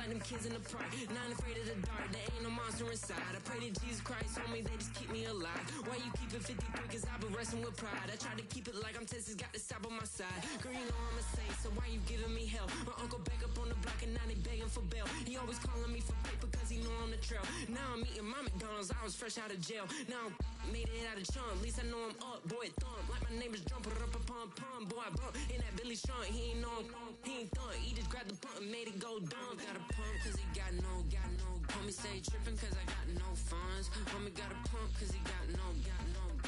like them kids in the park. Not afraid of the dark, there ain't no monster inside. I pray to Jesus Christ, homie, they just keep me alive. Why you keep it 53? Cause I've been wrestling with pride. I try to keep it like I'm Texas, got the stop on my side. Girl, you know I'm a saint, so why you giving me hell? My uncle back up on the block and now they begging for bail. He always calling me for paper cause he know I'm the trail. Now I'm eating my McDonald's, I was fresh out of jail. Now I'm made it out of chum, at least I know I'm up, boy, thump. Like my name is Jump, pum, boy, I bump. In that Billy Sean, he ain't know him, he ain't thump. He just grabbed the pump and made it go dumb. Got a pump cause he got no. Homie stay tripping cause I got no funds. Homie got a pump cause he got no.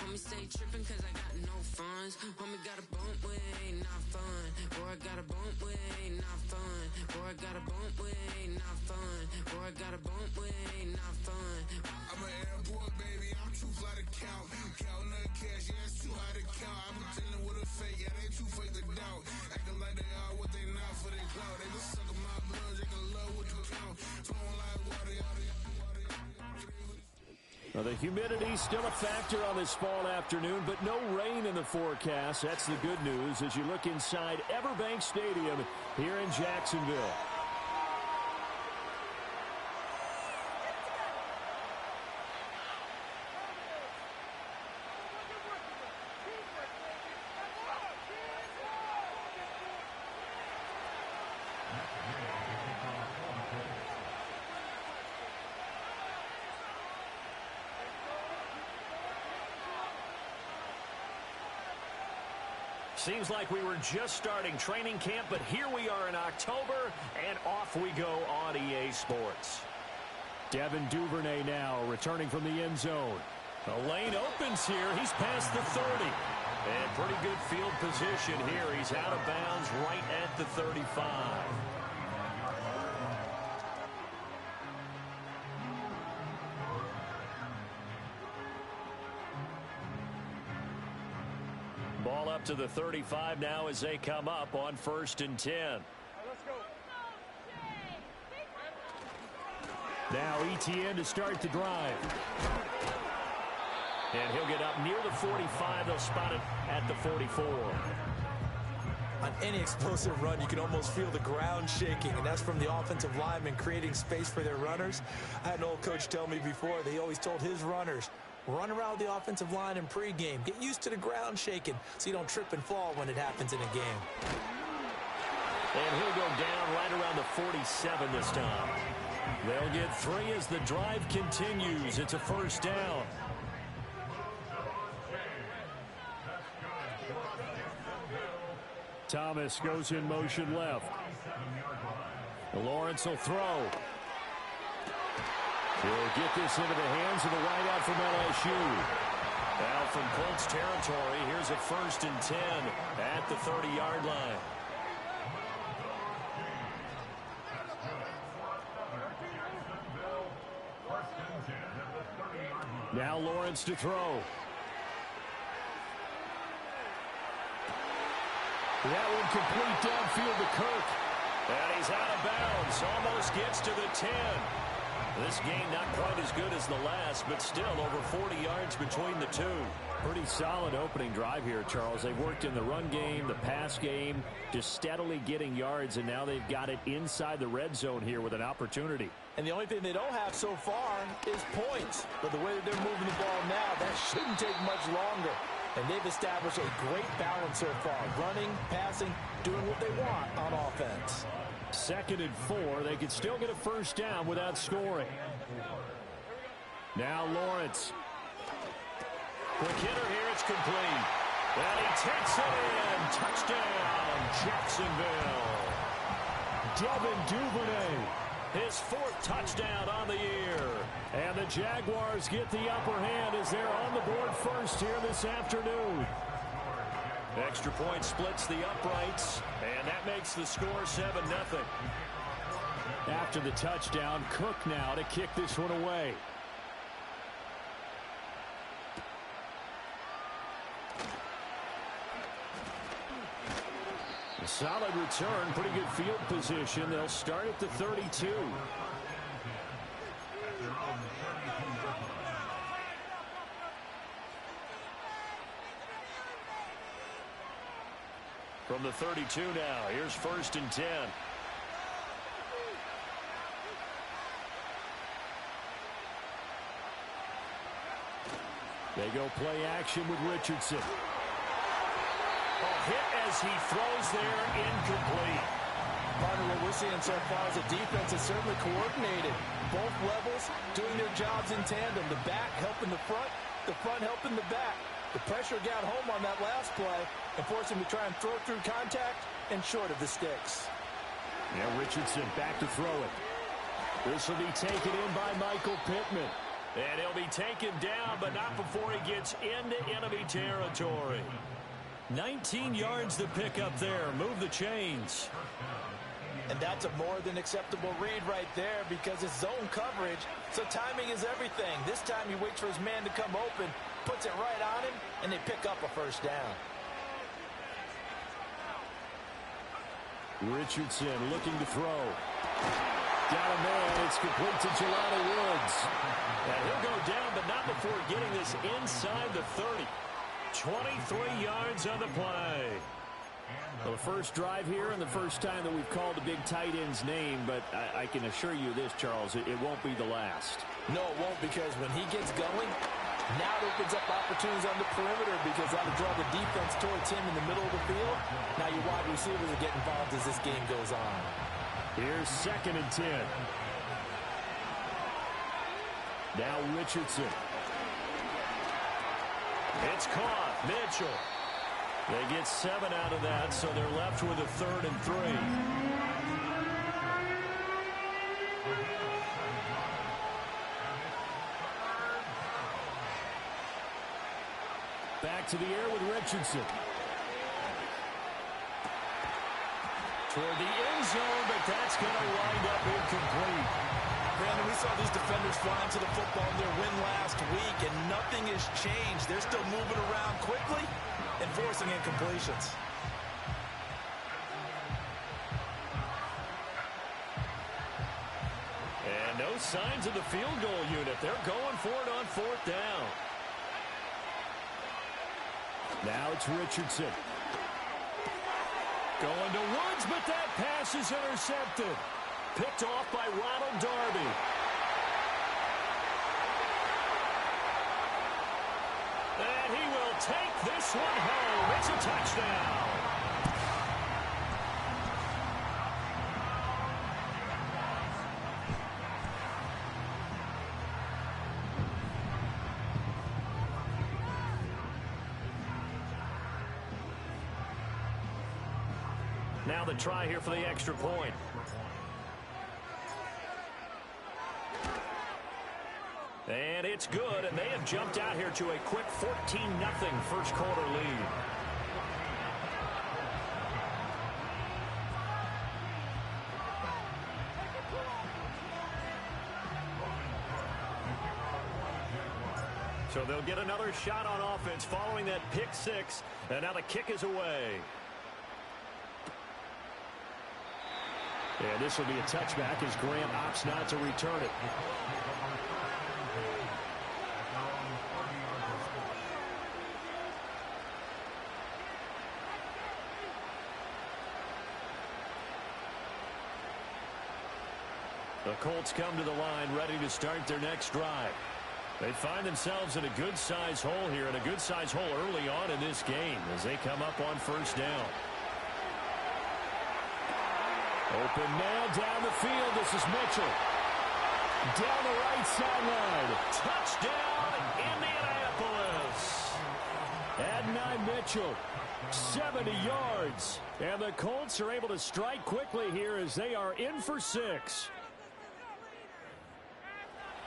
Homie stay tripping cause I got no funds. Homie got a bump with ain't not fun. Boy, I got a bump with ain't not fun. Boy, I got a bump with ain't not fun. Boy, I got a bump with ain't not fun. I'm an airport baby, I'm too fly to count. Counting the cash, yeah, it's too high to count. I'm dealing with a fake, yeah, they too fake to doubt. Acting like they are what they not for their clout. They just sucking my blood, they can love what you count. Flowing like water. Well, the humidity's still a factor on this fall afternoon, but no rain in the forecast. That's the good news as you look inside Everbank Stadium here in Jacksonville. Seems like we were just starting training camp, but here we are in October, and off we go on EA Sports. Devin Duvernay now returning from the end zone. The lane opens here. He's past the 30. And pretty good field position here. He's out of bounds right at the 35. Ball up to the 35 now as they come up on 1st and 10. Let's go. Now ETN to start the drive. And he'll get up near the 45. They'll spot it at the 44. On any explosive run, you can almost feel the ground shaking, and that's from the offensive linemen creating space for their runners. I had an old coach tell me before, they always told his runners, run around the offensive line in pregame. Get used to the ground shaking so you don't trip and fall when it happens in a game. And he'll go down right around the 47 this time. They'll get 3 as the drive continues. It's a 1st down. Thomas goes in motion left. Lawrence will throw. He'll get this into the hands of the wideout from LSU. Now from Colts territory, here's a 1st and 10 at the 30-yard line. Now Lawrence to throw. That one complete downfield to Kirk. And he's out of bounds. Almost gets to the 10. This game not quite as good as the last, but still over 40 yards between the two. Pretty solid opening drive here, Charles. They've worked in the run game, the pass game, just steadily getting yards, and now they've got it inside the red zone here with an opportunity. And the only thing they don't have so far is points. But the way that they're moving the ball now, that shouldn't take much longer. And they've established a great balance so far. Running, passing, doing what they want on offense. 2nd and 4. They could still get a 1st down without scoring. Now Lawrence. Quick hitter here. It's complete. And he takes it in. Touchdown, Jacksonville. Devin Duvernay. His 4th touchdown on the year. And the Jaguars get the upper hand as they're on the board first here this afternoon. Extra point splits the uprights, and that makes the score 7-0. After the touchdown, Cook now to kick this one away. A solid return, pretty good field position. They'll start at the 32. From the 32 now, here's 1st and 10. They go play action with Richardson. Hit as he throws there, incomplete. Partner, what we're seeing so far is the defense is certainly coordinated. Both levels doing their jobs in tandem. The back helping the front helping the back. The pressure got home on that last play and forced him to try and throw through contact and short of the sticks. Yeah, Richardson back to throw it. This will be taken in by Michael Pittman. And he'll be taken down, but not before he gets into enemy territory. 19 yards to pick up there. Move the chains. And that's a more than acceptable read right there because it's zone coverage, so timing is everything. This time he waits for his man to come open, puts it right on him, and they pick up a first down. Richardson looking to throw. Got a man. It's complete to Jelani Woods. And he'll go down, but not before getting this inside the 30. 23 yards on the play. Well, the first drive here and the first time that we've called the big tight end's name, but I can assure you this, Charles, it won't be the last. No, it won't, because when he gets going, now it opens up opportunities on the perimeter because that'll draw the defense towards him in the middle of the field. Now your wide receivers will get involved as this game goes on. Here's 2nd and 10. Now Richardson. It's caught. Mitchell. They get 7 out of that, so they're left with a 3rd and 3. Back to the air with Richardson. Toward the end zone, but that's going to wind up incomplete. Brandon, we saw these defenders flying to the football in their win last week, and nothing has changed. They're still moving around quickly and forcing incompletions. And no signs of the field goal unit. They're going for it on 4th down. Now it's Richardson. Going to Woods, but that pass is intercepted. Picked off by Ronald Darby. And he will take this one home. It's a touchdown. Now the try here for the extra point. And it's good, and they have jumped out here to a quick 14-0 first quarter lead. So they'll get another shot on offense following that pick 6, and now the kick is away. And this will be a touchback as Grant opts not to return it. The Colts come to the line ready to start their next drive. They find themselves in a good-sized hole here, and a good-sized hole early on in this game as they come up on 1st down. Open man down the field. This is Mitchell. Down the right sideline. Touchdown, Indianapolis. Adonai Mitchell, 70 yards. And the Colts are able to strike quickly here as they are in for 6.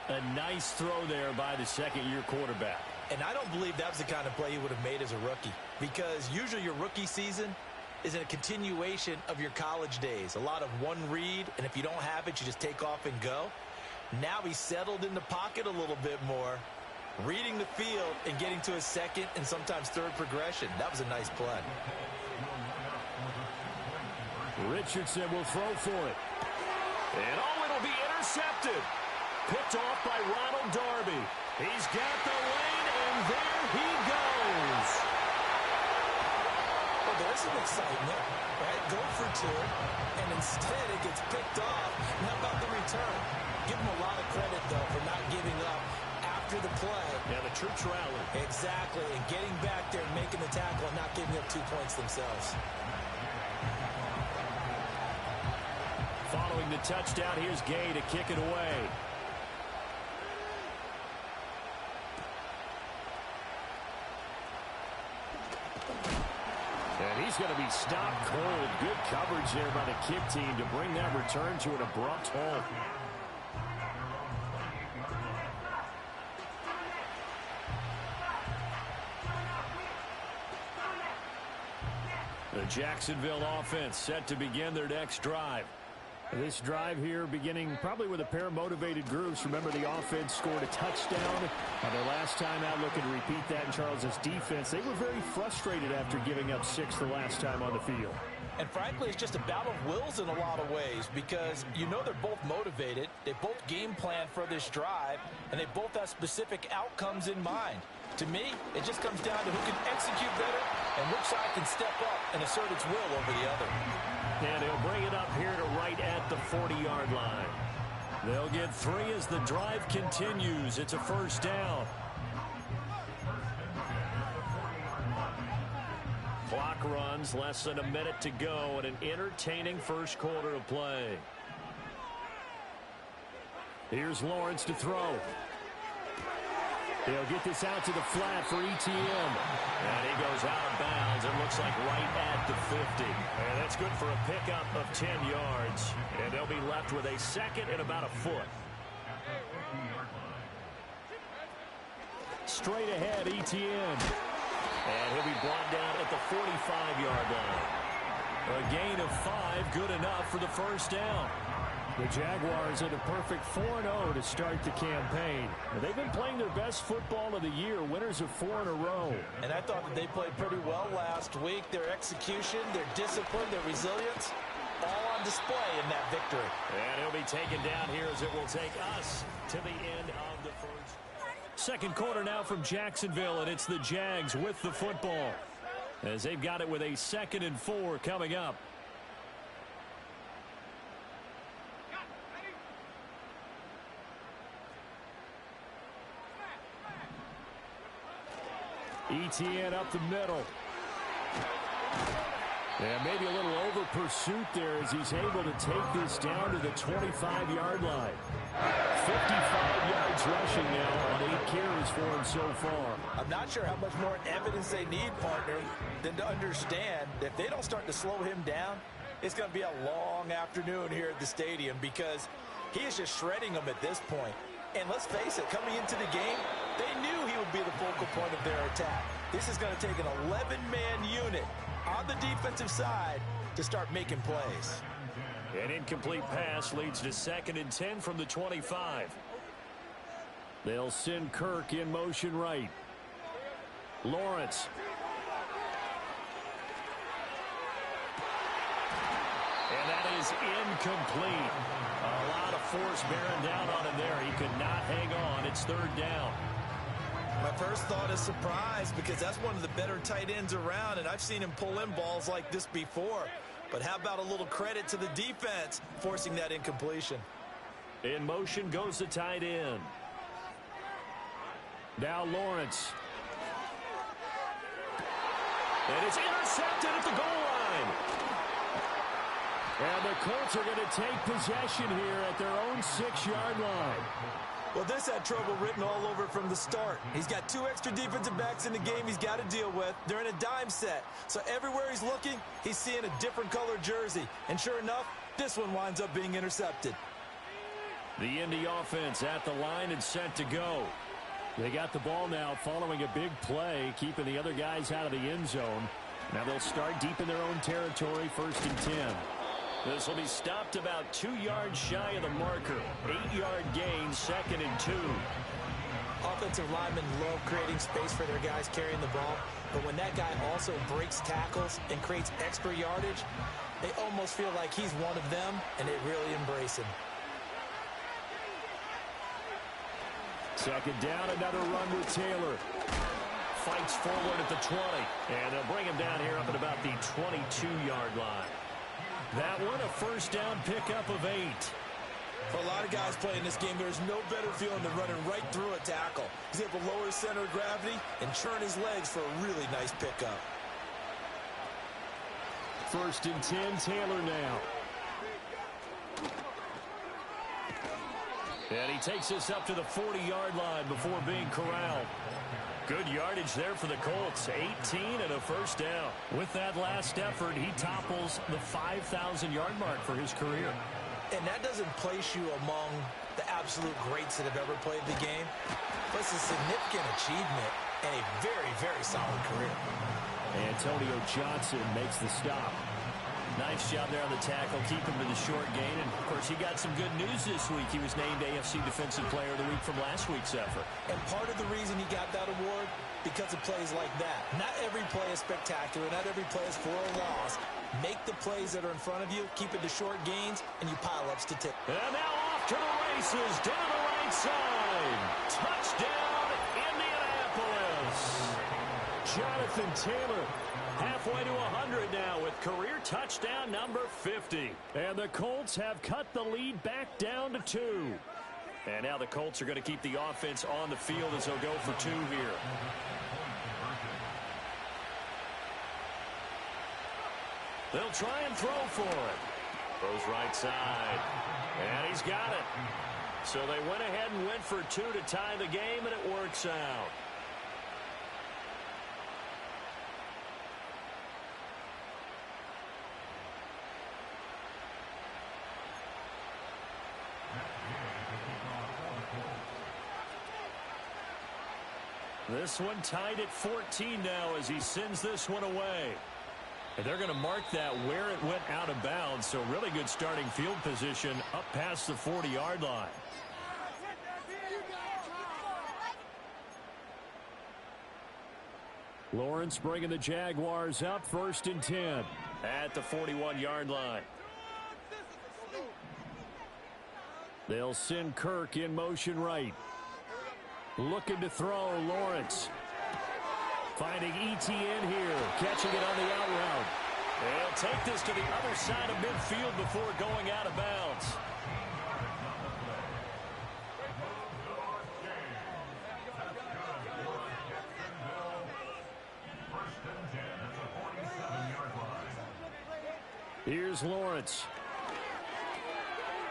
A nice throw there by the second-year quarterback. And I don't believe that was the kind of play he would have made as a rookie, because usually your rookie season is a continuation of your college days. A lot of one read, and if you don't have it, you just take off and go. Now he's settled in the pocket a little bit more, reading the field and getting to his second and sometimes third progression. That was a nice play. Richardson will throw for it. And it'll be intercepted. Picked off by Ronald Darby. He's got the lane, and there he goes. Well, there's some excitement, right? Go for 2, and instead it gets picked off. And how about the return? Give him a lot of credit, though, for not giving up after after the play. Yeah, the troops rally. Exactly, and getting back there and making the tackle and not giving up 2 points themselves. Following the touchdown, here's Gay to kick it away. And he's going to be stopped cold. Good coverage there by the kick team to bring that return to an abrupt halt. The Jacksonville offense set to begin their next drive. This drive here beginning probably with a pair of motivated groups. Remember, the offense scored a touchdown their last time out. Looking to repeat that in Charles's defense. They were very frustrated after giving up 6 the last time on the field. And frankly, it's just a battle of wills in a lot of ways because you know they're both motivated. They both game plan for this drive, and they both have specific outcomes in mind. To me, it just comes down to who can execute better and which side can step up and assert its will over the other. And he'll bring it up here to right at the 40-yard line. They'll get 3 as the drive continues. It's a first down. Clock runs, less than a minute to go, and an entertaining first quarter of play. Here's Lawrence to throw. They'll get this out to the flat for ETN. And he goes out of bounds. It looks like right at the 50. And that's good for a pickup of 10 yards. And they'll be left with a second and about a foot. Straight ahead, ETN. And he'll be brought down at the 45-yard line. A gain of 5, good enough for the first down. The Jaguars at a perfect 4-0 to start the campaign. They've been playing their best football of the year, winners of 4 in a row. And I thought that they played pretty well last week. Their execution, their discipline, their resilience, all on display in that victory. And he'll be taken down here as it will take us to the end of the first. Second quarter now from Jacksonville, and it's the Jags with the football as they've got it with a 2nd and 4 coming up. ETN up the middle. And maybe a little over pursuit there as he's able to take this down to the 25-yard line. 55 yards rushing now on 8 carries for him so far. I'm not sure how much more evidence they need, partner, than to understand that if they don't start to slow him down, it's going to be a long afternoon here at the stadium because he is just shredding them at this point. And let's face it, coming into the game, they knew he would be the focal point of their attack. This is going to take an 11-man unit on the defensive side to start making plays. An incomplete pass leads to 2nd and 10 from the 25. They'll send Kirk in motion right. Lawrence. And that is incomplete. A lot of force bearing down on him there. He could not hang on. It's 3rd down. My first thought is surprise because that's one of the better tight ends around, and I've seen him pull in balls like this before. But how about a little credit to the defense forcing that incompletion? In motion goes the tight end. Now Lawrence. And it's intercepted at the goal line. And the Colts are going to take possession here at their own 6-yard line. Well, this had trouble written all over it from the start. He's got 2 extra defensive backs in the game he's got to deal with. They're in a dime set. So everywhere he's looking, he's seeing a different color jersey. And sure enough, this one winds up being intercepted. The Indy offense at the line and set to go. They got the ball now following a big play, keeping the other guys out of the end zone. Now they'll start deep in their own territory, 1st and 10. This will be stopped about 2 yards shy of the marker. 8-yard gain, 2nd and 2. Offensive linemen love creating space for their guys carrying the ball, but when that guy also breaks tackles and creates extra yardage, they almost feel like he's one of them, and they really embrace him. 2nd down, another run with Taylor. Fights forward at the 20, and they'll bring him down here up at about the 22-yard line. That one, a 1st down pickup of 8. For a lot of guys playing this game, there's no better feeling than running right through a tackle. He's able to lower his center of gravity and churn his legs for a really nice pickup. 1st and 10, Taylor now. And he takes us up to the 40-yard line before being corralled. Good yardage there for the Colts. 18 and a first down. With that last effort, he topples the 5,000-yard mark for his career. And that doesn't place you among the absolute greats that have ever played the game. But it's a significant achievement and a very, very solid career. Antonio Johnson makes the stop. Nice job there on the tackle, keep him to the short gain. And, of course, he got some good news this week. He was named AFC Defensive Player of the Week from last week's effort. And part of the reason he got that award, because of plays like that. Not every play is spectacular. Not every play is for a loss. Make the plays that are in front of you, keep it to short gains, and you pile up statistics. And now off to the races, down the right side. Touchdown, Indianapolis. Jonathan Taylor halfway to 100 now with career touchdown number 50. And the Colts have cut the lead back down to 2. And now the Colts are going to keep the offense on the field as they'll go for 2 here. They'll try and throw for it. Throws right side. And he's got it. So they went ahead and went for 2 to tie the game, and it works out. This one tied at 14 now as he sends this one away. And they're going to mark that where it went out of bounds. So really good starting field position up past the 40-yard line. Lawrence bringing the Jaguars up 1st and 10 at the 41-yard line. They'll send Kirk in motion right. Looking to throw, Lawrence. Finding ETN here, catching it on the out route. They'll take this to the other side of midfield before going out of bounds. Here's Lawrence.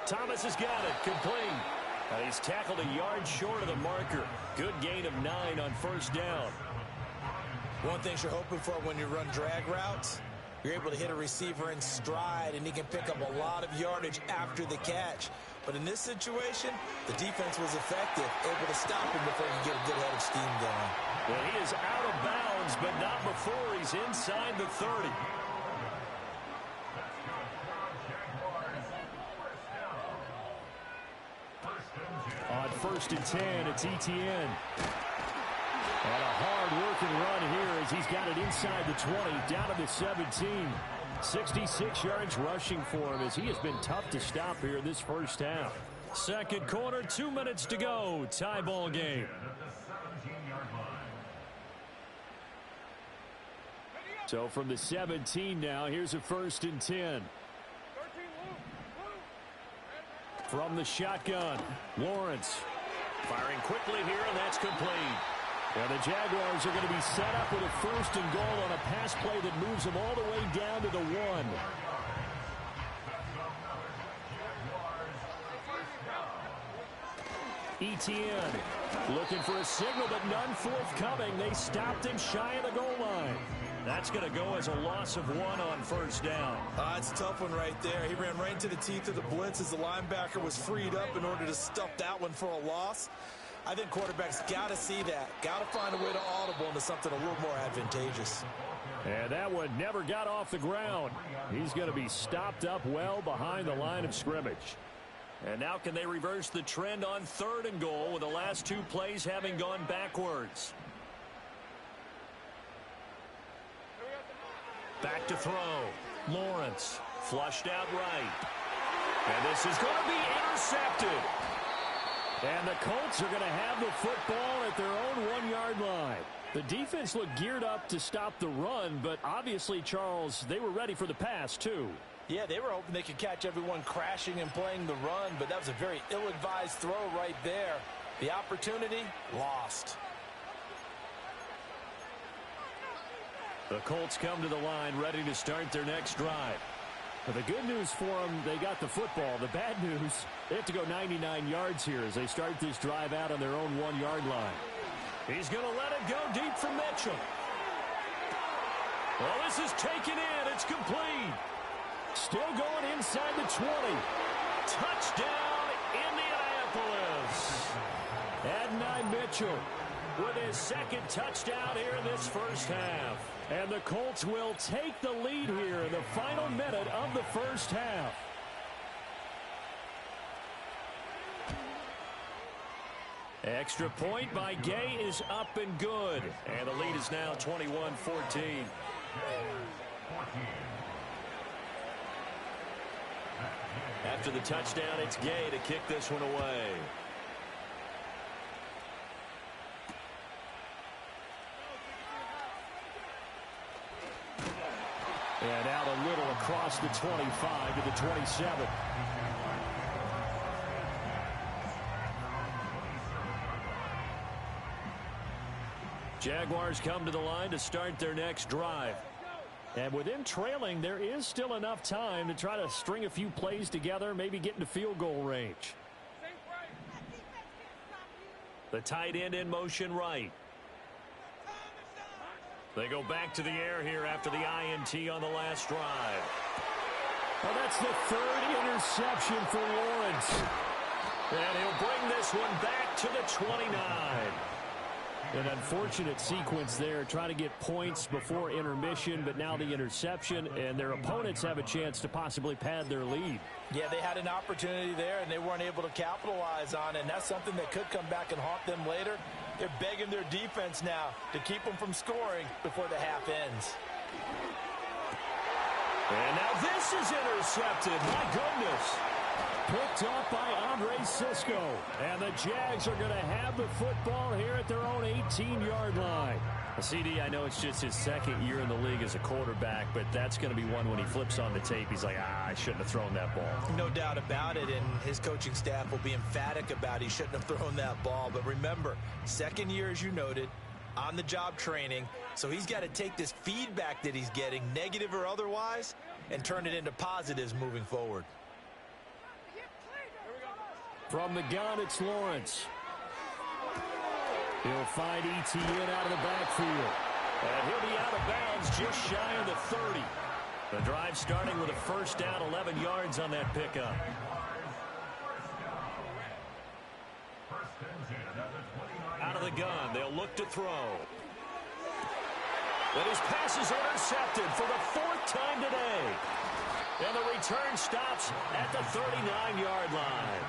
Thomas has got it, complete. He's tackled a yard short of the marker. Good gain of 9 on 1st down. One thing you're hoping for when you run drag routes, you're able to hit a receiver in stride, and he can pick up a lot of yardage after the catch. But in this situation, the defense was effective, able to stop him before he get a good head of steam going. Well, he is out of bounds, but not before he's inside the 30. On 1st and 10, it's ETN. And a hard-working run here as he's got it inside the 20, down to the 17. 66 yards rushing for him as he has been tough to stop here this first half. Second quarter, 2 minutes to go. Tie ball game. So from the 17 now, here's a 1st and 10. From the shotgun, Lawrence firing quickly here, and that's complete. And the Jaguars are going to be set up with a 1st and goal on a pass play that moves them all the way down to the 1. ETN looking for a signal, but none forthcoming. They stopped him shy of the goal line. That's going to go as a loss of 1 on 1st down. It's a tough one right there. He ran right into the teeth of the blitz as the linebacker was freed up in order to stuff that one for a loss. I think quarterbacks got to see that. Got to find a way to audible into something a little more advantageous. And that one never got off the ground. He's going to be stopped up well behind the line of scrimmage. And now can they reverse the trend on 3rd and goal with the last 2 plays having gone backwards? Back to throw. Lawrence flushed out right. And this is going to be intercepted. And the Colts are going to have the football at their own 1-yard line. The defense looked geared up to stop the run, but obviously, Charles, they were ready for the pass, too. Yeah, they were hoping they could catch everyone crashing and playing the run, but that was a very ill-advised throw right there. The opportunity, lost. The Colts come to the line ready to start their next drive. But the good news for them, they got the football. The bad news, they have to go 99 yards here as they start this drive out on their own 1-yard line. He's going to let it go deep for Mitchell. Well, this is taken in. It's complete. Still going inside the 20. Touchdown, Indianapolis. Adonai Mitchell with his second touchdown here in this first half. And the Colts will take the lead here in the final minute of the first half. Extra point by Gay is up and good. And the lead is now 21-14. After the touchdown, it's Gay to kick this one away. And out a little across the 25 to the 27. Jaguars come to the line to start their next drive. And with them trailing, there is still enough time to try to string a few plays together, maybe get into field goal range. The tight end in motion right. They go back to the air here after the INT on the last drive. Well, that's the third interception for Lawrence. And he'll bring this one back to the 29. An unfortunate sequence there, trying to get points before intermission, but now the interception, and their opponents have a chance to possibly pad their lead. Yeah, they had an opportunity there, and they weren't able to capitalize on it, and that's something that could come back and haunt them later. They're begging their defense now to keep them from scoring before the half ends. And now this is intercepted. My goodness. Picked up by Andre Cisco. And the Jags are going to have the football here at their own 18-yard line. CD, I know it's just his second year in the league as a quarterback, but that's going to be one when he flips on the tape. He's like, I shouldn't have thrown that ball. No doubt about it, and his coaching staff will be emphatic about he shouldn't have thrown that ball. But remember, second year, as you noted, on-the-job training, so he's got to take this feedback that he's getting, negative or otherwise, and turn it into positives moving forward. From the gun, it's Lawrence. He'll find ETN out of the backfield. And he'll be out of bounds just shy of the 30. The drive starting with a first down, 11 yards on that pickup. Out of the gun, they'll look to throw. But his pass is intercepted for the fourth time today. And the return stops at the 39-yard line.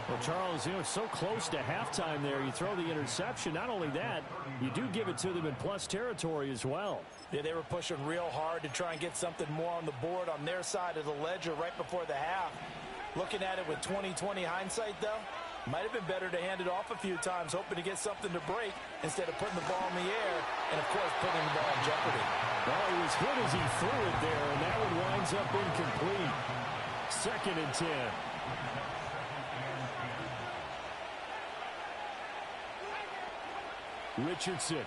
Well, Charles, you know, it's so close to halftime there. You throw the interception. Not only that, you do give it to them in plus territory as well. Yeah, they were pushing real hard to try and get something more on the board on their side of the ledger right before the half. Looking at it with 20/20 hindsight, though, might have been better to hand it off a few times, hoping to get something to break instead of putting the ball in the air and, of course, putting the ball in jeopardy. Well, he was hit as he threw it there, and that one winds up incomplete. 2nd and 10. Richardson.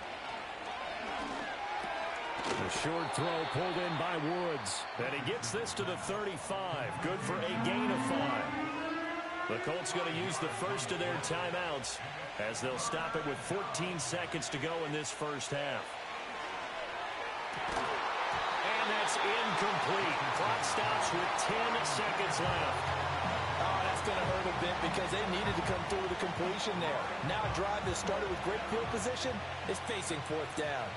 The short throw pulled in by Woods. And he gets this to the 35. Good for a gain of 5. The Colts going to use the first of their timeouts as they'll stop it with 14 seconds to go in this first half. And that's incomplete. Clock stops with 10 seconds left. Oh, that's going to hurt a bit because they needed to come through with a completion there. Now a drive that started with great field position is facing 4th down.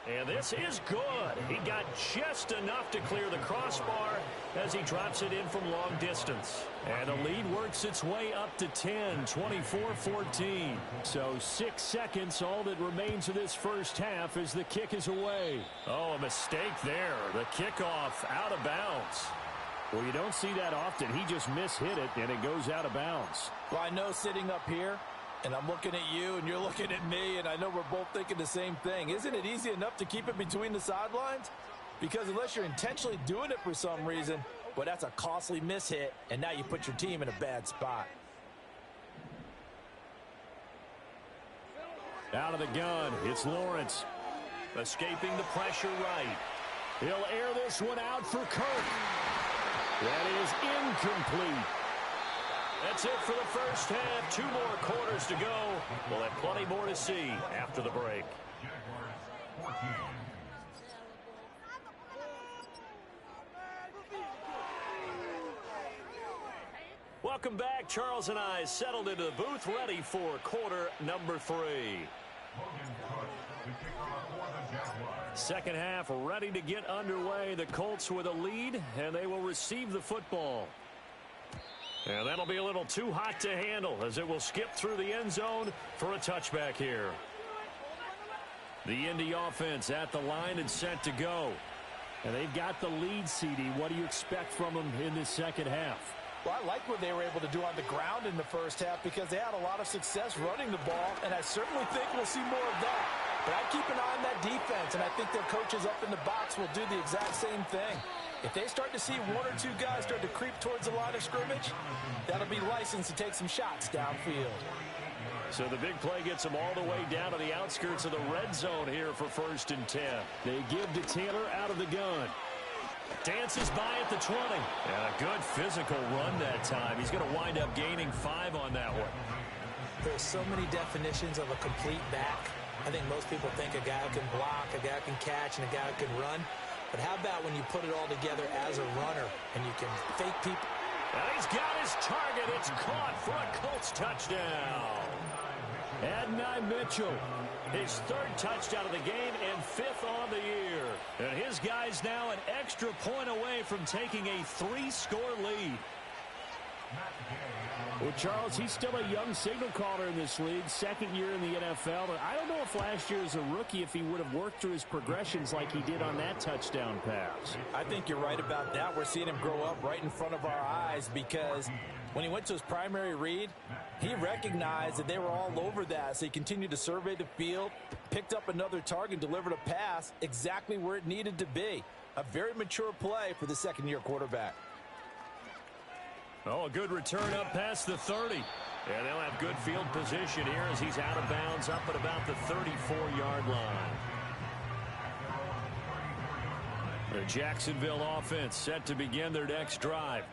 And this is good. He got just enough to clear the crossbar as he drops it in from long distance. And the lead works its way up to 10, 24-14. So 6 seconds, all that remains of this first half as the kick is away. Oh, a mistake there. The kickoff out of bounds. Well, you don't see that often. He just mishit it, and it goes out of bounds. Well, I know sitting up here, and I'm looking at you, and you're looking at me, and I know we're both thinking the same thing. Isn't it easy enough to keep it between the sidelines? Because unless you're intentionally doing it for some reason, well, that's a costly mishit, and now you put your team in a bad spot. Out of the gun, it's Lawrence. Escaping the pressure right. He'll air this one out for Kirk. That is incomplete. That's it for the first half. 2 more quarters to go. We'll have plenty more to see after the break. Welcome back. Charles and I settled into the booth, ready for quarter number 3. Second half ready to get underway. The Colts with a lead, and they will receive the football. And that'll be a little too hot to handle as it will skip through the end zone for a touchback here. The Indy offense at the line and set to go. And they've got the lead, CD. What do you expect from them in this second half? Well, I like what they were able to do on the ground in the first half because they had a lot of success running the ball, and I certainly think we'll see more of that. But I keep an eye on that defense, and I think their coaches up in the box will do the exact same thing. If they start to see 1 or 2 guys start to creep towards the line of scrimmage, that'll be licensed to take some shots downfield. So the big play gets them all the way down to the outskirts of the red zone here for 1st and 10. They give to Taylor out of the gun. Dances by at the 20. And a good physical run that time. He's going to wind up gaining 5 on that one. There's so many definitions of a complete back. I think most people think a guy who can block, a guy who can catch, and a guy who can run. But how about when you put it all together as a runner and you can fake people? And he's got his target. It's caught for a Colts touchdown. Adonai Mitchell, his 3rd touchdown of the game and 5th on the year. And his guy's now an extra point away from taking a 3-score lead. Well, Charles, he's still a young signal caller in this league, 2nd year in the NFL. But I don't know if last year as a rookie, if he would have worked through his progressions like he did on that touchdown pass. I think you're right about that. We're seeing him grow up right in front of our eyes because when he went to his primary read, he recognized that they were all over that. So he continued to survey the field, picked up another target, delivered a pass exactly where it needed to be. A very mature play for the 2nd-year quarterback. Oh, a good return up past the 30. And they'll have good field position here as he's out of bounds up at about the 34-yard line. The Jacksonville offense set to begin their next drive.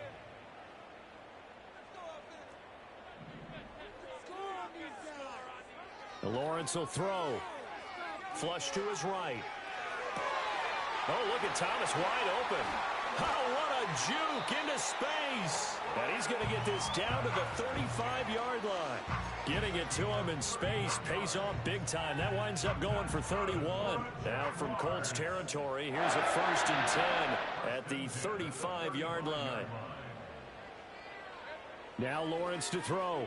Lawrence will throw. Flush to his right. Oh, look at Thomas wide open. Oh, what a juke into space. And he's going to get this down to the 35-yard line. Getting it to him in space pays off big time. That winds up going for 31. Now from Colts territory, here's a 1st and 10 at the 35-yard line. Now Lawrence to throw.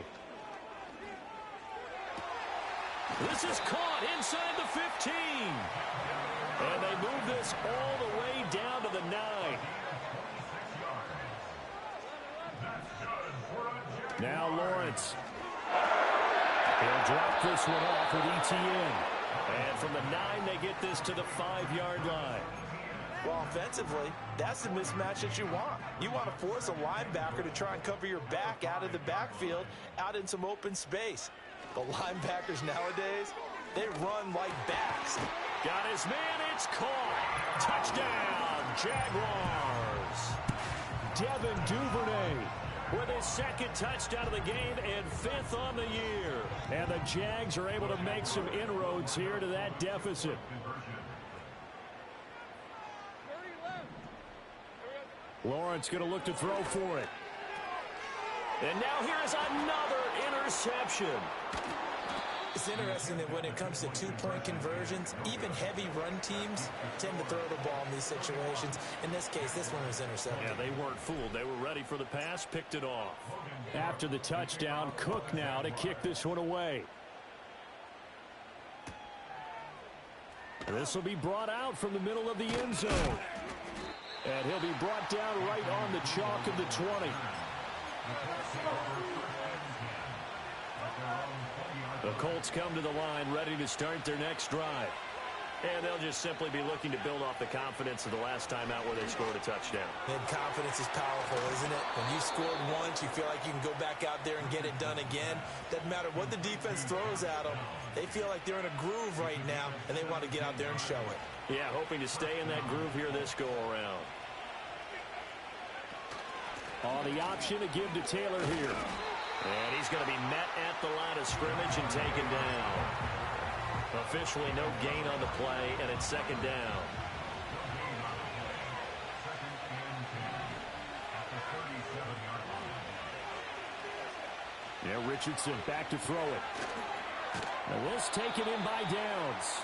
This is caught inside the 15. And they move this all the way down to the 9. Now Lawrence. He'll drop this one off with ETN. And from the 9, they get this to the 5-yard line. Well, offensively, that's the mismatch that you want. You want to force a linebacker to try and cover your back out of the backfield, out in some open space. The linebackers nowadays, they run like backs. Got his man, it's caught. Touchdown, Jaguars. Devin Duvernay with his 2nd touchdown of the game and 5th on the year. And the Jags are able to make some inroads here to that deficit. Lawrence going to look to throw for it. And now here is another interception. It's interesting that when it comes to 2-point conversions, even heavy run teams tend to throw the ball in these situations. In this case, this one was intercepted. Yeah, they weren't fooled. They were ready for the pass, picked it off. After the touchdown, Cook now to kick this one away. This will be brought out from the middle of the end zone. And he'll be brought down right on the chalk of the 20. The Colts come to the line ready to start their next drive. And they'll just simply be looking to build off the confidence of the last time out where they scored a touchdown. And confidence is powerful, isn't it? When you scored once, you feel like you can go back out there and get it done again. Doesn't matter what the defense throws at them. They feel like they're in a groove right now, and they want to get out there and show it. Yeah, hoping to stay in that groove here this go-around. On the option to give to Taylor here. And he's going to be met at the line of scrimmage and taken down. Officially no gain on the play, and it's second down. Yeah, Richardson back to throw it. And this taken in by Downs.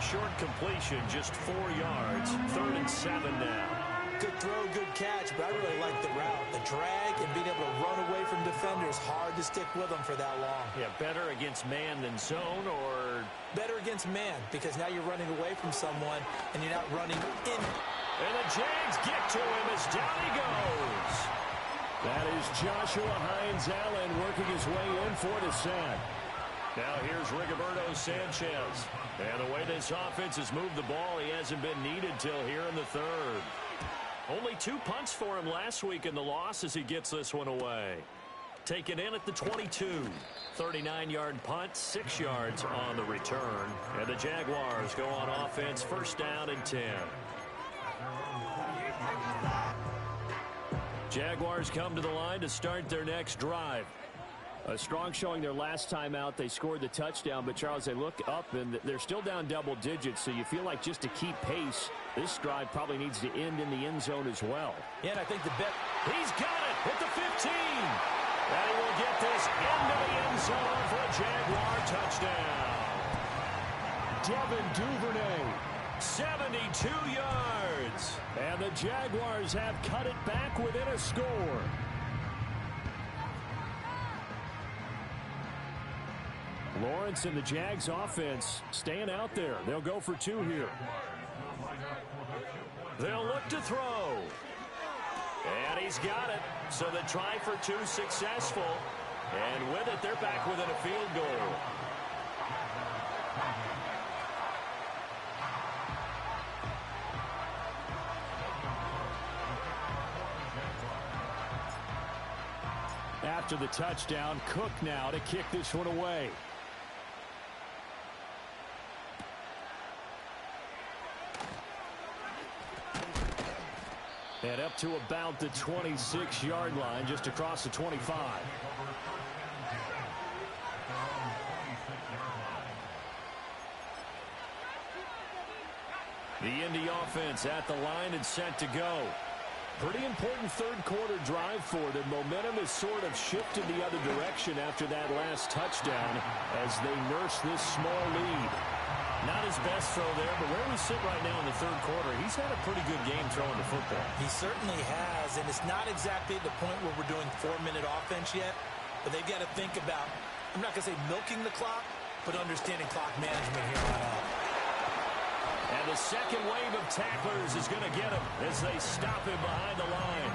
Short completion, just 4 yards. 3rd and 7 now. Good throw, good catch, but I really like the route. The drag and being able to run away from defenders, hard to stick with them for that long. Yeah, better against man than zone, or... Better against man, because now you're running away from someone, and you're not running in. And the Jags get to him as down he goes. That is Joshua Hines-Allen working his way in for the sack. Now here's Rigoberto Sanchez. And the way this offense has moved the ball, he hasn't been needed till here in the 3rd. Only 2 punts for him last week in the loss as he gets this one away. Taken in at the 22. 39-yard punt, 6 yards on the return. And the Jaguars go on offense, 1st down and 10. Jaguars come to the line to start their next drive. A strong showing their last time out. They scored the touchdown, but, Charles, they look up, and they're still down double digits, so you feel like just to keep pace, this drive probably needs to end in the end zone as well. Yeah, and I think the bet... He's got it at the 15. And he will get this into the end zone for a Jaguar touchdown. Devin Duvernay. 72 yards. And the Jaguars have cut it back within a score. Lawrence and the Jags offense staying out there. They'll go for 2 here. They'll look to throw. And he's got it. So the try for 2 successful. And with it, they're back within a field goal. After the touchdown, Cook now to kick this one away. And up to about the 26-yard line, just across the 25. The Indy offense at the line and set to go. Pretty important third-quarter drive for them. Momentum has sort of shifted the other direction after that last touchdown as they nurse this small lead. Not his best throw there, but where we sit right now in the 3rd quarter, he's had a pretty good game throwing the football. He certainly has, and it's not exactly the point where we're doing 4-minute offense yet, but they've got to think about, I'm not going to say milking the clock, but understanding clock management here on out. And the second wave of tacklers is going to get him as they stop him behind the line.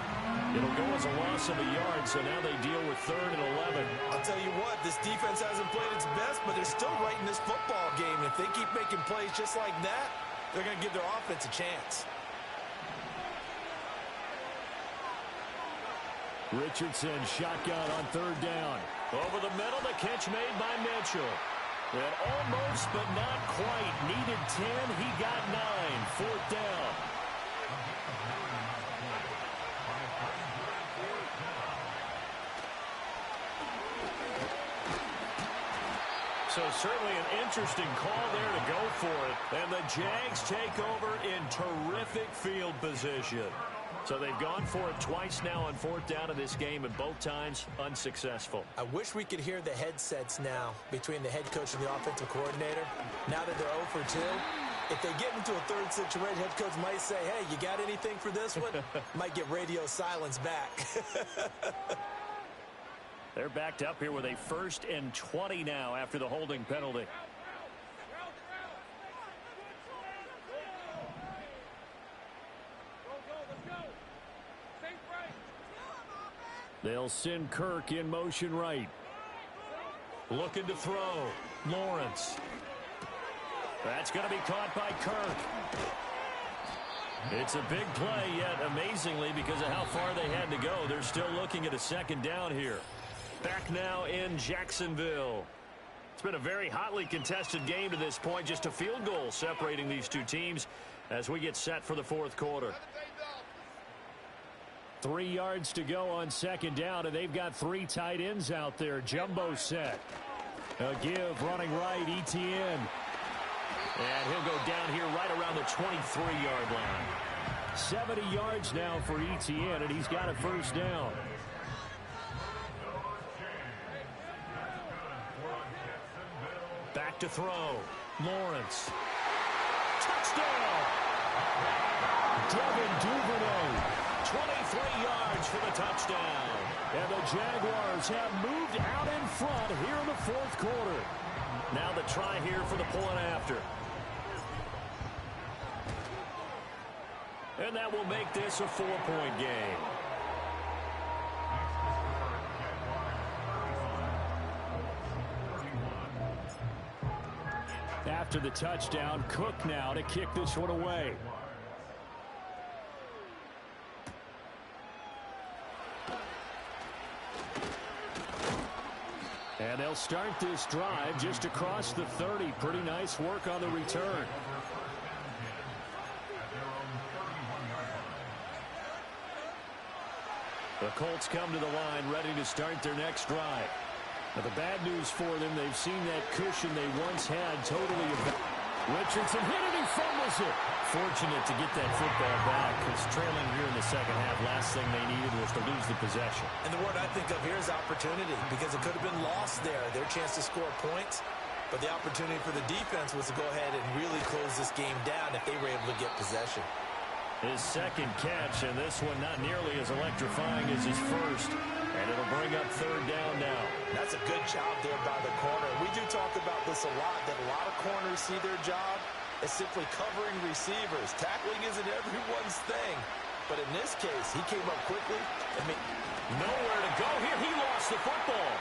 It'll go as a loss of a yard, so now they deal with 3rd and 11. I'll tell you what, this defense hasn't played its best, but they're still right in this football game. If they keep making plays just like that, they're going to give their offense a chance. Richardson shotgun on 3rd down. Over the middle, the catch made by Mitchell. And almost, but not quite. Needed 10, he got 9. 4th down. So certainly an interesting call there to go for it. And the Jags take over in terrific field position. So they've gone for it twice now on 4th down of this game, and both times unsuccessful. I wish we could hear the headsets now between the head coach and the offensive coordinator. Now that they're 0 for 2, if they get into a 3rd situation, head coach might say, hey, you got anything for this one? Might get radio silence back. They're backed up here with a 1st and 20 now after the holding penalty. They'll send Kirk in motion right. Looking to throw. Lawrence. That's going to be caught by Kirk. It's a big play, yet amazingly, because of how far they had to go, they're still looking at a second down here. Back now in Jacksonville. It's been a very hotly contested game to this point. Just a field goal separating these two teams as we get set for the fourth quarter. 3 yards to go on second down, and they've got 3 tight ends out there. Jumbo set. A give running right, ETN. And he'll go down here right around the 23-yard line. 70 yards now for ETN, and he's got a first down. Back to throw. Lawrence. Touchdown! BYL-SteveOh. 23 yards for the touchdown. And the Jaguars have moved out in front here in the fourth quarter. Now the try here for the point after. And that will make this a 4-point game. After the touchdown, Cook now to kick this one away. And they'll start this drive just across the 30. Pretty nice work on the return. The Colts come to the line ready to start their next drive. Now the bad news for them, they've seen that cushion they once had totally evaporated. Richardson hit it, he fumbles it. Fortunate to get that football back, because trailing here in the second half, last thing they needed was to lose the possession. And the word I think of here is opportunity, because it could have been lost there, their chance to score points. But the opportunity for the defense was to go ahead and really close this game down if they were able to get possession. His second catch, and this one not nearly as electrifying as his first. And it'll bring up third down now. That's a good job there by the corner. We do talk about this a lot, that a lot of corners see their job as simply covering receivers. Tackling isn't everyone's thing. But in this case, he came up quickly. Nowhere to go here. He lost the football.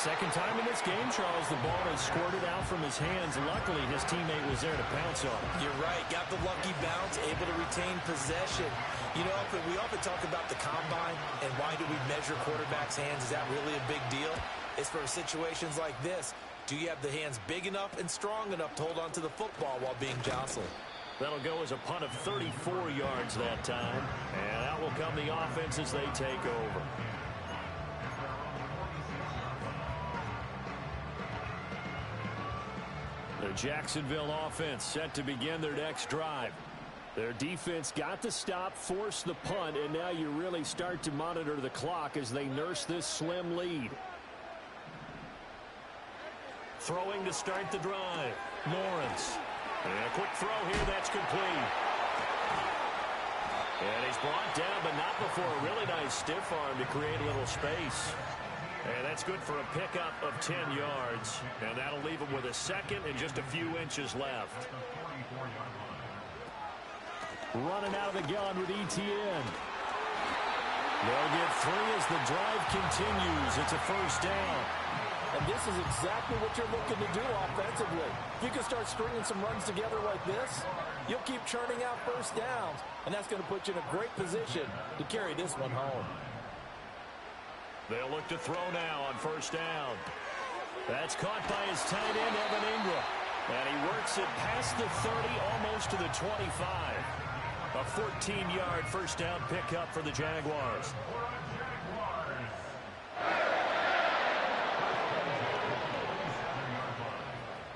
Second time in this game, Charles, the ball has squirted out from his hands. Luckily, his teammate was there to pounce on it. You're right. Got the lucky bounce, able to retain possession. You know, we often talk about the combine and why do we measure quarterbacks' hands. Is that really a big deal? It's for situations like this. Do you have the hands big enough and strong enough to hold on to the football while being jostled? That'll go as a punt of 34 yards that time. And out will come the offense as they take over. The Jacksonville offense set to begin their next drive. Their defense got the stop, forced the punt, and now you really start to monitor the clock as they nurse this slim lead. Throwing to start the drive. Lawrence. And a quick throw here, that's complete. And he's brought down, but not before a really nice stiff arm to create a little space. And that's good for a pickup of 10 yards. And that'll leave him with a second and just a few inches left. Running out of the gun with ETN. They'll get 3 as the drive continues. It's a first down. And this is exactly what you're looking to do offensively. If you can start stringing some runs together like this, you'll keep churning out first downs. And that's going to put you in a great position to carry this one home. They'll look to throw now on first down. That's caught by his tight end, Evan Ingram. And he works it past the 30, almost to the 25. A 14-yard first down pickup for the Jaguars.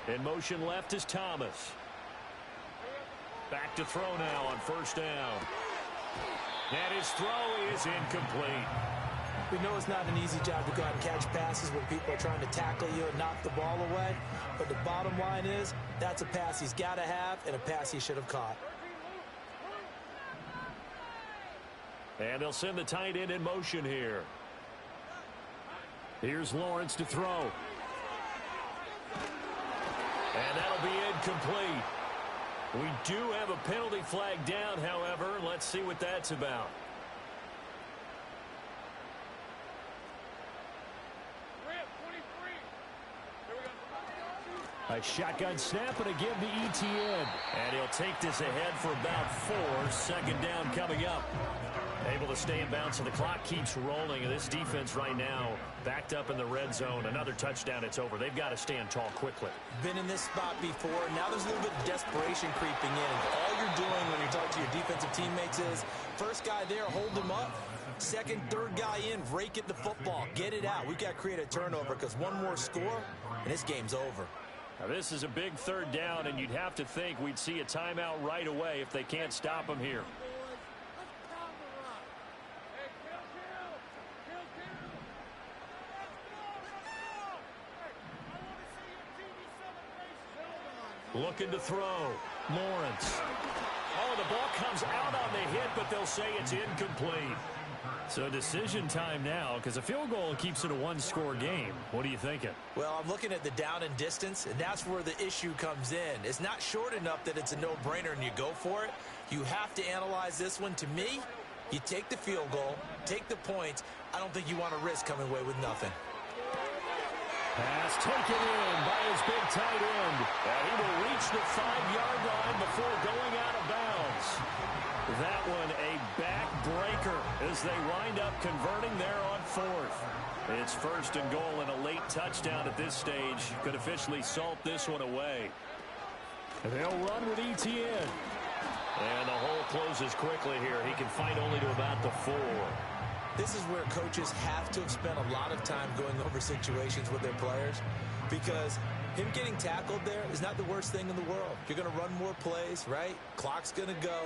In motion left is Thomas. Back to throw now on first down. And his throw is incomplete. We know it's not an easy job to go out and catch passes when people are trying to tackle you and knock the ball away. But the bottom line is, that's a pass he's got to have and a pass he should have caught. And they'll send the tight end in motion here. Here's Lawrence to throw. And that'll be incomplete. We do have a penalty flag down, however. Let's see what that's about. A shotgun snap and a give to Etienne. And he'll take this ahead for about 4. Second down coming up. Able to stay in bounds, so the clock keeps rolling. And this defense right now backed up in the red zone. Another touchdown, it's over. They've got to stand tall quickly. Been in this spot before. Now there's a little bit of desperation creeping in. All you're doing when you're talking to your defensive teammates is, first guy there, hold him up. Second, third guy in, rake at the football. Get it out. We've got to create a turnover because one more score, and this game's over. Now this is a big third down, and you'd have to think we'd see a timeout right away if they can't stop them here. Looking to throw. Lawrence. Oh, the ball comes out on the hit, but they'll say it's incomplete. So decision time now, because a field goal keeps it a one-score game. What are you thinking? Well, I'm looking at the down and distance, and that's where the issue comes in. It's not short enough that it's a no-brainer and you go for it. You have to analyze this one. To me, you take the field goal, take the points. I don't think you want to risk coming away with nothing. Pass taken in by his big tight end. And he will reach the 5-yard line before going out of bounds. That one a backbreaker as they wind up converting there on 4th. It's 1st and goal, and a late touchdown at this stage could officially salt this one away. They'll run with Etienne. And the hole closes quickly here. He can fight only to about the 4. This is where coaches have to have spent a lot of time going over situations with their players, because him getting tackled there is not the worst thing in the world. You're going to run more plays, right? Clock's going to go.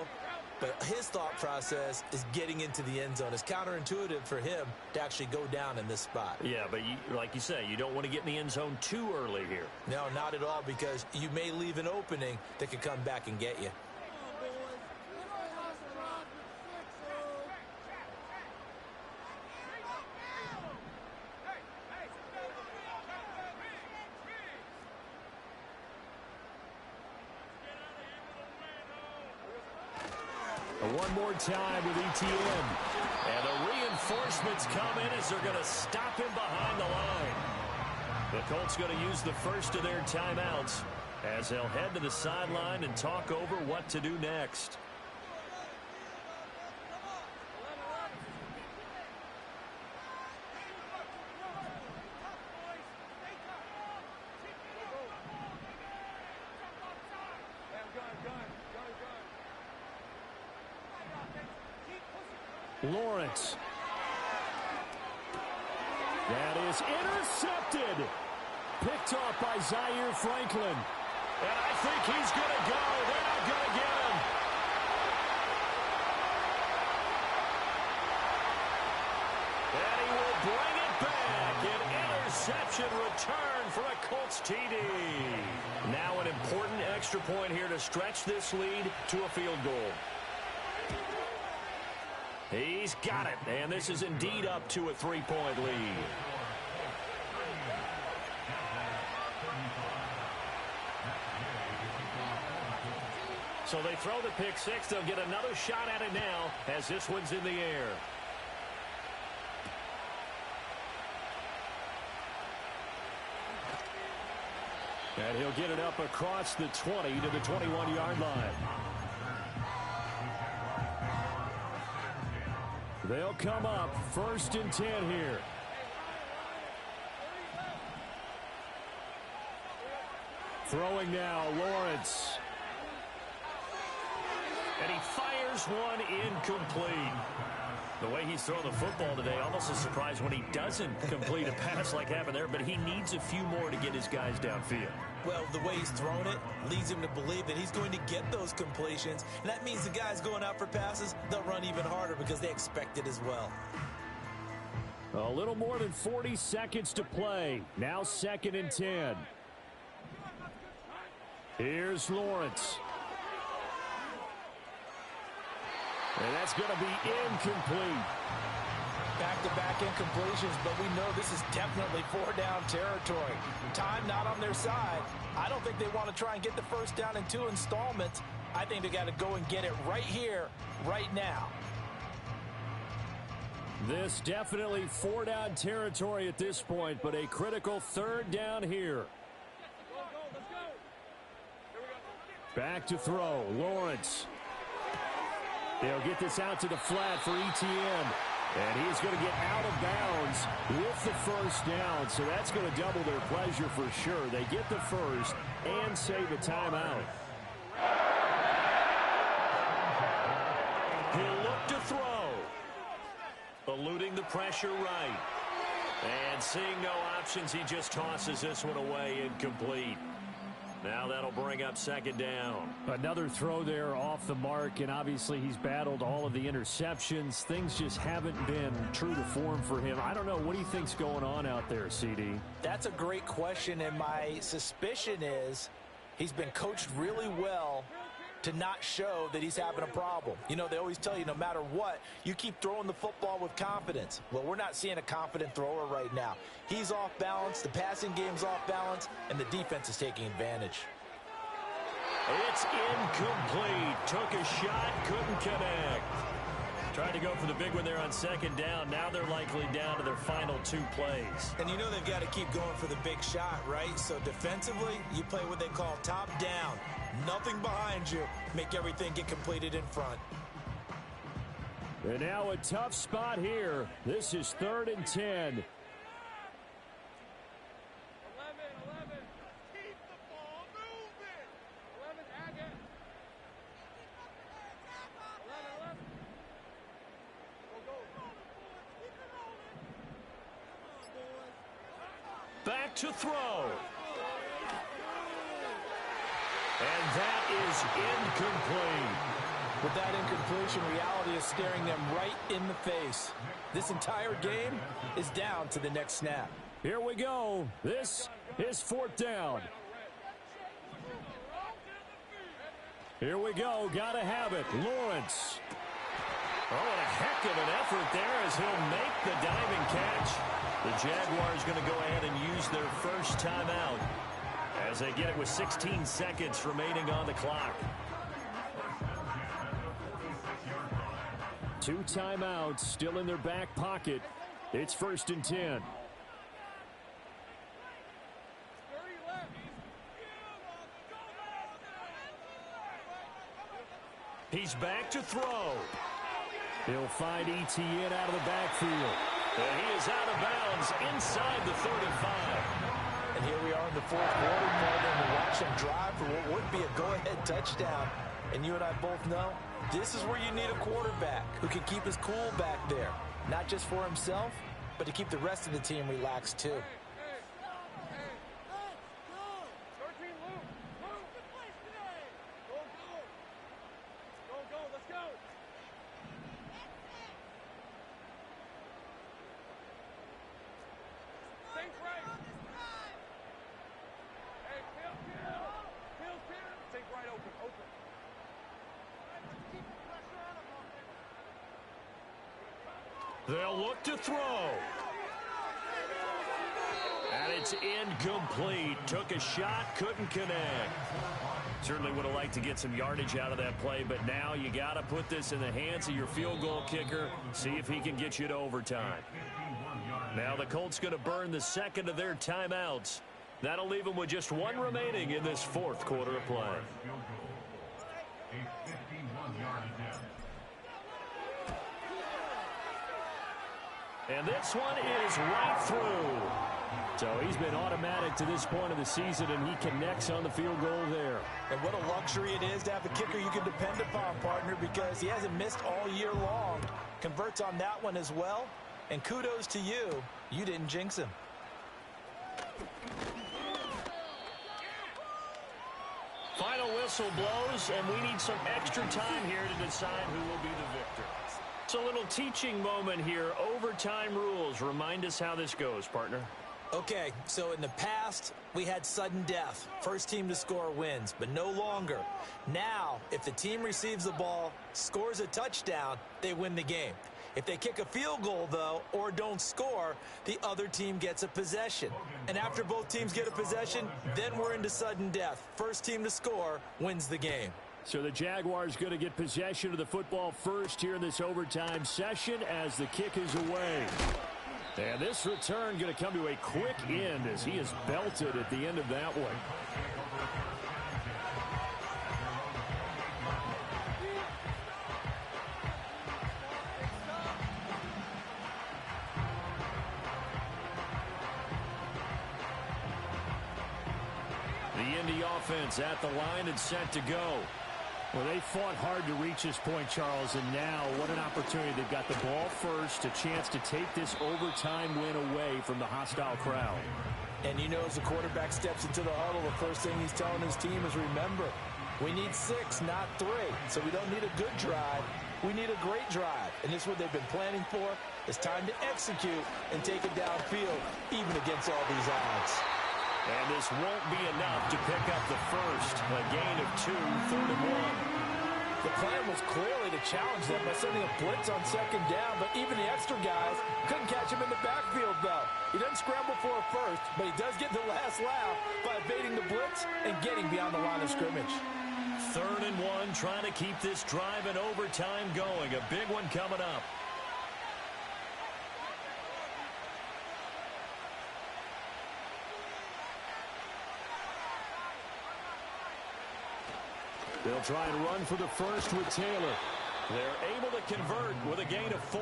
But his thought process is getting into the end zone. It's counterintuitive for him to actually go down in this spot. Yeah, but like you say, you don't want to get in the end zone too early here. No, not at all, because you may leave an opening that could come back and get you. One more time with Etienne. And the reinforcements come in as they're going to stop him behind the line. The Colts going to use the first of their timeouts as they'll head to the sideline and talk over what to do next. Lawrence. That is intercepted. Picked off by Zaire Franklin. And I think he's going to go. They're not going to get him. And he will bring it back. An interception return for a Colts TD. Now an important extra point here to stretch this lead to a field goal. He's got it, and this is indeed up to a 3-point lead. So they throw the pick six. They'll get another shot at it now as this one's in the air. And he'll get it up across the 20 to the 21-yard line. They'll come up 1st and 10 here. Throwing now, Lawrence. And he fires one incomplete. The way he's thrown the football today, almost a surprise when he doesn't complete a pass like happened there, but he needs a few more to get his guys downfield. Well, the way he's thrown it leads him to believe that he's going to get those completions. And that means the guys going out for passes, they'll run even harder because they expect it as well. A little more than 40 seconds to play. Now 2nd and 10. Here's Lawrence. And that's going to be incomplete. Back-to-back incompletions, but we know this is definitely 4-down territory. Time not on their side. I don't think they want to try and get the first down in 2 installments. I think they got to go and get it right here, right now. This definitely 4-down territory at this point, but a critical 3rd down here. Back to throw. Lawrence. They'll get this out to the flat for Etienne. And he's going to get out of bounds with the first down. So that's going to double their pleasure for sure. They get the first and save a timeout. He'll look to throw. Eluding the pressure right. And seeing no options, he just tosses this one away, incomplete. Now that'll bring up second down. Another throw there off the mark, and obviously he's battled all of the interceptions. Things just haven't been true to form for him. I don't know. What do you think's going on out there, CD? That's a great question, and my suspicion is he's been coached really well to not show that he's having a problem. You know, they always tell you no matter what, you keep throwing the football with confidence. Well, we're not seeing a confident thrower right now. He's off balance, the passing game's off balance, and the defense is taking advantage. It's incomplete. Took a shot, couldn't connect. Tried to go for the big one there on second down. Now they're likely down to their final 2 plays. And you know they've got to keep going for the big shot, right? So defensively, you play what they call top down. Nothing behind you. Make everything get completed in front. And now a tough spot here. This is 3rd and 10. 11. Keep the ball moving. 11, Agate. 11. Go. Back to throw. And that is incomplete. With that incompletion, reality is staring them right in the face. This entire game is down to the next snap. Here we go. This is 4th down. Here we go. Gotta have it. Lawrence. Oh, and a heck of an effort there as he'll make the diving catch. The Jaguars going to go ahead and use their first timeout as they get it with 16 seconds remaining on the clock. 2 timeouts still in their back pocket. It's 1st and 10. He's back to throw. He'll find Etienne out of the backfield. And he is out of bounds inside the 35. And here we are in the 4th quarter, Madden, to watch him drive for what would be a go-ahead touchdown. And you and I both know this is where you need a quarterback who can keep his cool back there. Not just for himself, but to keep the rest of the team relaxed too. They'll look to throw. And it's incomplete. Took a shot, couldn't connect. Certainly would have liked to get some yardage out of that play, but now you got to put this in the hands of your field goal kicker. See if he can get you to overtime. Now the Colts going to burn the second of their timeouts. That'll leave them with just 1 remaining in this 4th quarter of play. And this one is right through. So he's been automatic to this point of the season, and he connects on the field goal there. And what a luxury it is to have a kicker you can depend upon, partner, because he hasn't missed all year long. Converts on that one as well. And kudos to you. You didn't jinx him. Final whistle blows, and we need some extra time here to decide who will be the victor. It's a little teaching moment here. Overtime rules. Remind us how this goes, partner. Okay, so in the past, we had sudden death. First team to score wins, but no longer. Now, if the team receives the ball, scores a touchdown, they win the game. If they kick a field goal, though, or don't score, the other team gets a possession. And after both teams get a possession, then we're into sudden death. First team to score wins the game. So the Jaguars going to get possession of the football first here in this overtime session as the kick is away. And this return going to come to a quick end as he is belted at the end of that one. The Indy offense at the line and set to go. Well, they fought hard to reach this point, Charles, and now what an opportunity. They've got the ball first, a chance to take this overtime win away from the hostile crowd. And you know, as the quarterback steps into the huddle, the first thing he's telling his team is, remember, we need 6, not 3. So we don't need a good drive. We need a great drive. And this is what they've been planning for. It's time to execute and take it downfield, even against all these odds. And this won't be enough to pick up the first. A gain of 2, 3rd and 1. The plan was clearly to challenge them by sending a blitz on 2nd down, but even the extra guys couldn't catch him in the backfield, though. He doesn't scramble for a first, but he does get the last laugh by evading the blitz and getting beyond the line of scrimmage. 3rd and 1, trying to keep this drive in overtime going. A big one coming up. They'll try and run for the first with Taylor. They're able to convert with a gain of 4.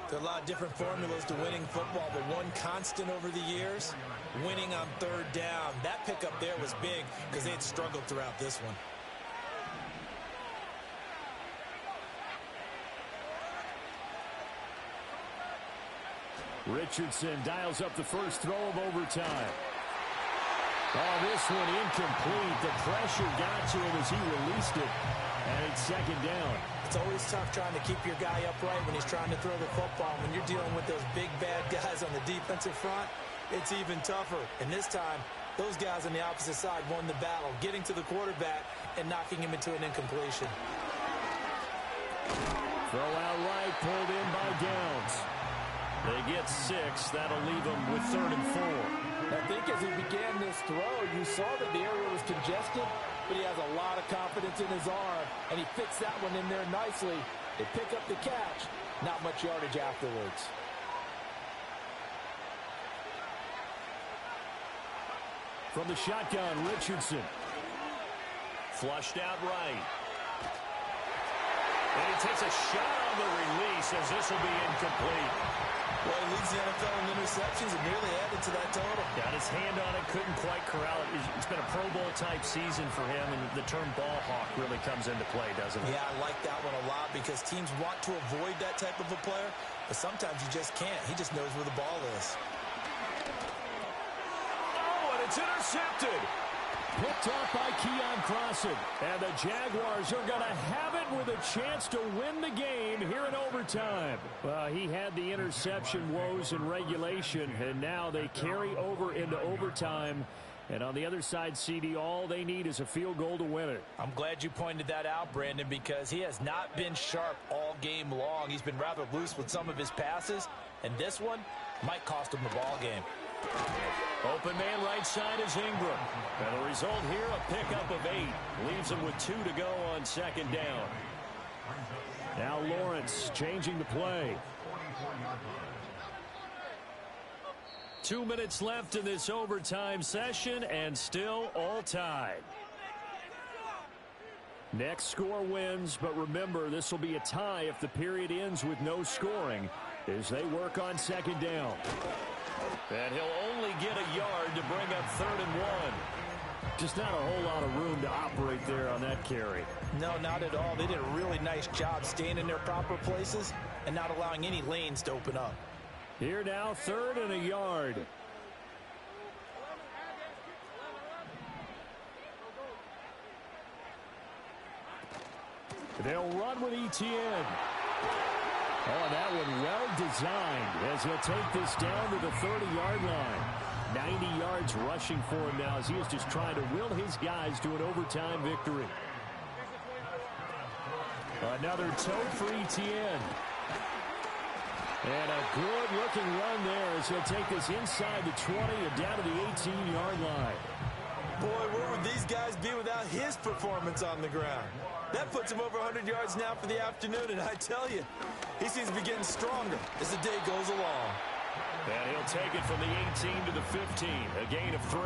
There are a lot of different formulas to winning football, but one constant over the years, winning on 3rd down. That pickup there was big because they had struggled throughout this one. Richardson dials up the first throw of overtime. Oh, this one incomplete. The pressure got to him as he released it. And it's 2nd down. It's always tough trying to keep your guy upright when he's trying to throw the football. When you're dealing with those big, bad guys on the defensive front, it's even tougher. And this time, those guys on the opposite side won the battle, getting to the quarterback and knocking him into an incompletion. Throw out right, pulled in by Downs. They get 6. That'll leave them with 3rd and 4. I think as he began this throw, you saw that the area was congested, but he has a lot of confidence in his arm, and he fits that one in there nicely. They pick up the catch, not much yardage afterwards. From the shotgun, Richardson. Flushed out right. And he takes a shot on the release as this will be incomplete. Well, he leads the NFL in interceptions and nearly added to that total. Got his hand on it, couldn't quite corral it. It's been a Pro Bowl-type season for him, and the term ball hawk really comes into play, doesn't it? Yeah, I like that one a lot because teams want to avoid that type of a player, but sometimes you just can't. He just knows where the ball is. Oh, and it's intercepted. Picked off by Keon Crossen. And the Jaguars are going to have it with a chance to win the game here in overtime. Well, he had the interception woes in regulation, and now they carry over into overtime. And on the other side, CD, all they need is a field goal to win it. I'm glad you pointed that out, Brandon, because he has not been sharp all game long. He's been rather loose with some of his passes, and this one might cost him the ball game. Open man right side is Ingram. And the result here, a pickup of 8. Leaves him with 2 to go on 2nd down. Now Lawrence changing the play. 2 minutes left in this overtime session, and still all tied. Next score wins, but remember, this will be a tie if the period ends with no scoring as they work on 2nd down. And he'll only get a yard to bring up 3rd and 1. Just not a whole lot of room to operate there on that carry. No, not at all. They did a really nice job staying in their proper places and not allowing any lanes to open up. Here now, 3rd and a yard. They'll run with ETN. Oh, that one well designed as he'll take this down to the 30-yard line. 90 yards rushing for him now as he is just trying to will his guys to an overtime victory. Another tote for ETN. And a good-looking run there as he'll take this inside the 20 and down to the 18-yard line. Boy, where would these guys be without his performance on the ground? That puts him over 100 yards now for the afternoon, and I tell you, he seems to be getting stronger as the day goes along. And he'll take it from the 18 to the 15, a gain of 3.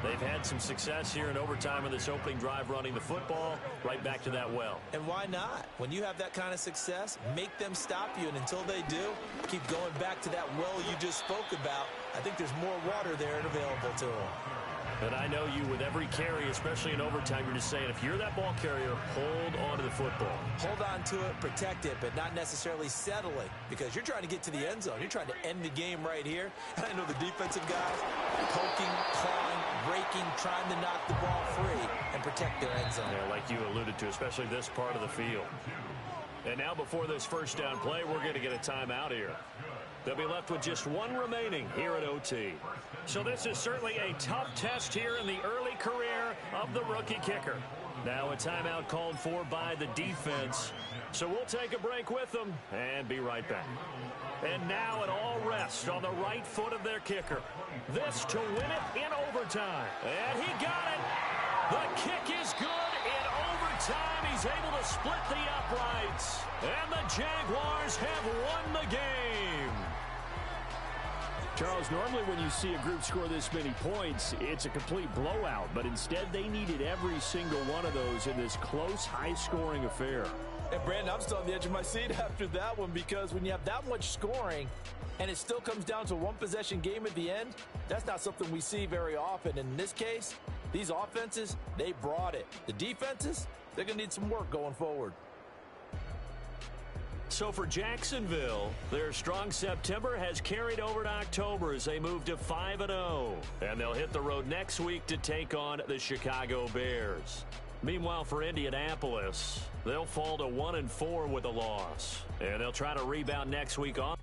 They've had some success here in overtime in this opening drive running the football. Right back to that well. And why not? When you have that kind of success, make them stop you, and until they do, keep going back to that well you just spoke about. I think there's more water there and available to them. And I know you, with every carry, especially in overtime, you're just saying, if you're that ball carrier, hold on to the football. Hold on to it, protect it, but not necessarily settling, because you're trying to get to the end zone. You're trying to end the game right here. And I know the defensive guys poking, clawing, raking, trying to knock the ball free and protect their end zone. Yeah, like you alluded to, especially this part of the field. And now before this first down play, we're going to get a timeout here. They'll be left with just one remaining here at OT. So this is certainly a tough test here in the early career of the rookie kicker. Now a timeout called for by the defense. So we'll take a break with them and be right back. And now it all rests on the right foot of their kicker. This to win it in overtime. And he got it. The kick is good in overtime. He's able to split the uprights. And the Jaguars have won the game. Charles, normally when you see a group score this many points, it's a complete blowout. But instead, they needed every single one of those in this close, high-scoring affair. And, Brandon, I'm still on the edge of my seat after that one, because when you have that much scoring and it still comes down to a one-possession game at the end, that's not something we see very often. And in this case, these offenses, they brought it. The defenses, they're going to need some work going forward. So for Jacksonville, their strong September has carried over to October as they move to 5-0. And they'll hit the road next week to take on the Chicago Bears. Meanwhile, for Indianapolis, they'll fall to 1-4 with a loss. And they'll try to rebound next week on.